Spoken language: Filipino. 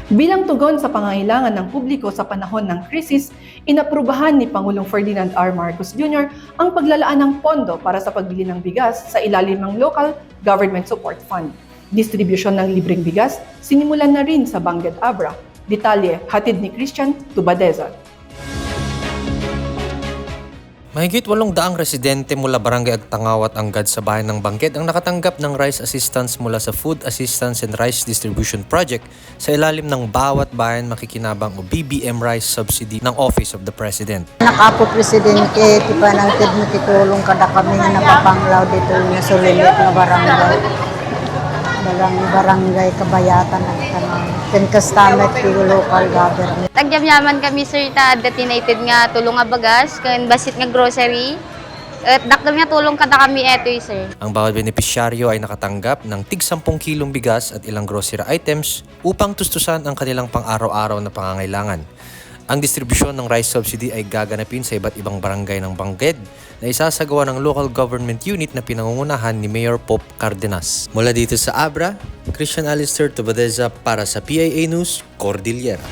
Bilang tugon sa pangangailangan ng publiko sa panahon ng krisis, inaprubahan ni Pangulong Ferdinand R. Marcos Jr. ang paglalaan ng pondo para sa pagbili ng bigas sa ilalim ng Local Government Support Fund. Distribusyon ng libreng bigas, sinimulan na rin sa Bangged Abra. Detalye, hatid ni Christian Tubadeza. Mahigit 800 residente mula Barangay Agtangawat Anggad sa bayan ng Bangged ang nakatanggap ng rice assistance mula sa Food Assistance and Rice Distribution Project sa ilalim ng Bawat Bayan Makikinabang o BBM Rice Subsidy ng Office of the President. Nakapo Presidente, tipa ng tidmutitulong kada kami nga nakapanglaw dito nga sulilit na barangay. Barangay Kabayatan ang tanong. Pinkastamet ti local government. Tagyamyaman kami sir ta destinated nga tulong nga bagas, kan basit nga grocery. At dakdam nga tulong kada kami eto sir. Ang bawat benepisyaryo ay nakatanggap ng tig 10 kilong bigas at ilang grocery items upang tustusan ang kanilang pang-araw-araw na pangangailangan. Ang distribusyon ng rice subsidy ay gaganapin sa iba't ibang barangay ng Bangged na isasagawa ng local government unit na pinangungunahan ni Mayor Pope Cardenas. Mula dito sa Abra, Christian Alistair Tubadeza para sa PIA News, Cordillera.